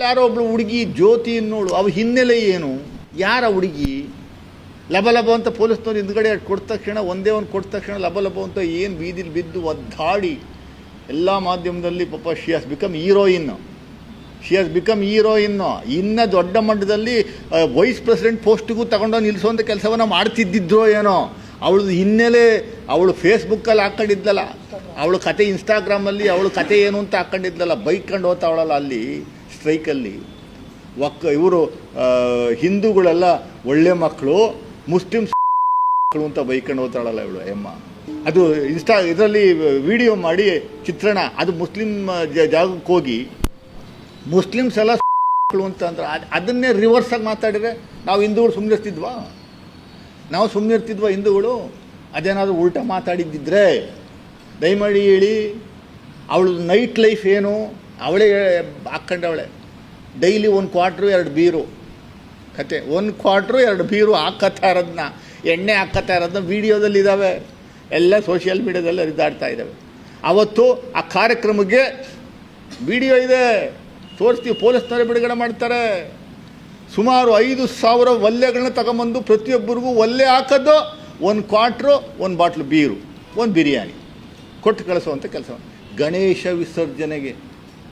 ಯಾರೋ ಒಬ್ಳು ಹುಡುಗಿ ಜ್ಯೋತಿ ನೋಡು, ಅವ ಹಿನ್ನೆಲೆ ಏನು, ಯಾರ ಹುಡುಗಿ, ಲಬ ಅಂತ ಪೊಲೀಸ್ನವ್ರು ಹಿಂದ್ಗಡೆ ಕೊಟ್ಟ ತಕ್ಷಣ ಒಂದೇ ಒಂದು ಕೊಟ್ಟ ತಕ್ಷಣ ಲಬ ಅಂತ ಏನು ಬೀದಿಲಿ ಬಿದ್ದು ಒದ್ದಾಡಿ ಎಲ್ಲ ಮಾಧ್ಯಮದಲ್ಲಿ ಪಾಪ ಶಿ ಹ್ಯಾಸ್ ಬಿಕಮ್ ಹೀರೋಯಿನ್ನು. ಇನ್ನು ದೊಡ್ಡ ಮಟ್ಟದಲ್ಲಿ ವೈಸ್ ಪ್ರೆಸಿಡೆಂಟ್ ಪೋಸ್ಟಿಗೂ ತಗೊಂಡೋಗಿ ನಿಲ್ಲಿಸುವಂಥ ಕೆಲಸವನ್ನು ಮಾಡ್ತಿದ್ದಿದ್ರೋ ಏನೋ. ಅವಳದು ಹಿನ್ನೆಲೆ ಅವಳು ಫೇಸ್ಬುಕ್ಕಲ್ಲಿ ಹಾಕ್ಕೊಂಡಿದ್ಲಲ್ಲ, ಅವಳು ಕತೆ ಇನ್ಸ್ಟಾಗ್ರಾಮಲ್ಲಿ ಅವಳು ಕತೆ ಏನು ಅಂತ ಹಾಕ್ಕೊಂಡಿದ್ಲಲ್ಲ, ಬೈಕ್ಕೊಂಡು ಹೋಗ್ತಾವಳಲ್ಲ ಅಲ್ಲಿ ಸ್ಟ್ರೈಕಲ್ಲಿ. ಇವರು ಹಿಂದೂಗಳೆಲ್ಲ ಒಳ್ಳೆ ಮಕ್ಕಳು, ಮುಸ್ಲಿಮ್ಸ್ ಮಕ್ಕಳು ಅಂತ ಬೈಕೊಂಡು ಹೋಗ್ತಾಳಲ್ಲ ಇವಳು ಅಮ್ಮ. ಅದು ಇದರಲ್ಲಿ ವಿಡಿಯೋ ಮಾಡಿ ಚಿತ್ರಣ, ಅದು ಮುಸ್ಲಿಂ ಜಾಗಕ್ಕೆ ಹೋಗಿ ಮುಸ್ಲಿಮ್ಸ್ ಎಲ್ಲ ಮಕ್ಕಳು ಅಂತ ಅಂದ್ರೆ ಅದನ್ನೇ ರಿವರ್ಸಾಗಿ ಮಾತಾಡಿದ್ರೆ ನಾವು ಹಿಂದೂಗಳು ಸುಮ್ಮನೆ ಇರ್ತಿದ್ವಾ ಹಿಂದೂಗಳು? ಅದೇನಾದರೂ ಉಲ್ಟಾ ಮಾತಾಡಿದ್ದಿದ್ರೆ ದಯಮಾಡಿ ಹೇಳಿ. ಅವಳು ನೈಟ್ ಲೈಫ್ ಏನು, ಅವಳೇ ಹಾಕ್ಕೊಂಡವಳೆ. ಡೈಲಿ 1 ಕ್ವಾರ್ಟ್ರು 2 ಬೀರು ಕತೆ, 1 ಕ್ವಾರ್ಟ್ರು 2 ಬೀರು ಹಾಕತ್ತಾ ಇರೋದನ್ನ, ಎಣ್ಣೆ ಹಾಕತ್ತಾ ಇರೋದನ್ನ ವೀಡಿಯೋದಲ್ಲಿ ಇದ್ದಾವೆ, ಎಲ್ಲ ಸೋಷಿಯಲ್ ಮೀಡ್ಯಾದಲ್ಲಿ ಹರಿದಾಡ್ತಾ ಇದ್ದಾವೆ. ಅವತ್ತು ಆ ಕಾರ್ಯಕ್ರಮಕ್ಕೆ ವಿಡಿಯೋ ಇದೆ, ತೋರಿಸ್ತೀವಿ, ಪೊಲೀಸ್ನವರೇ ಬಿಡುಗಡೆ ಮಾಡ್ತಾರೆ. ಸುಮಾರು 5,000 ಒಲ್ಲೆಗಳನ್ನ ತಗೊಂಬಂದು ಪ್ರತಿಯೊಬ್ಬರಿಗೂ ಒಲ್ಲೆ ಹಾಕೋದು 1 ಕ್ವಾರ್ಟ್ರು 1 ಬಾಟ್ಲು ಬೀರು 1 ಬಿರಿಯಾನಿ ಕೊಟ್ಟು ಕಳಿಸುವಂಥ ಕೆಲಸ. ಗಣೇಶ ವಿಸರ್ಜನೆಗೆ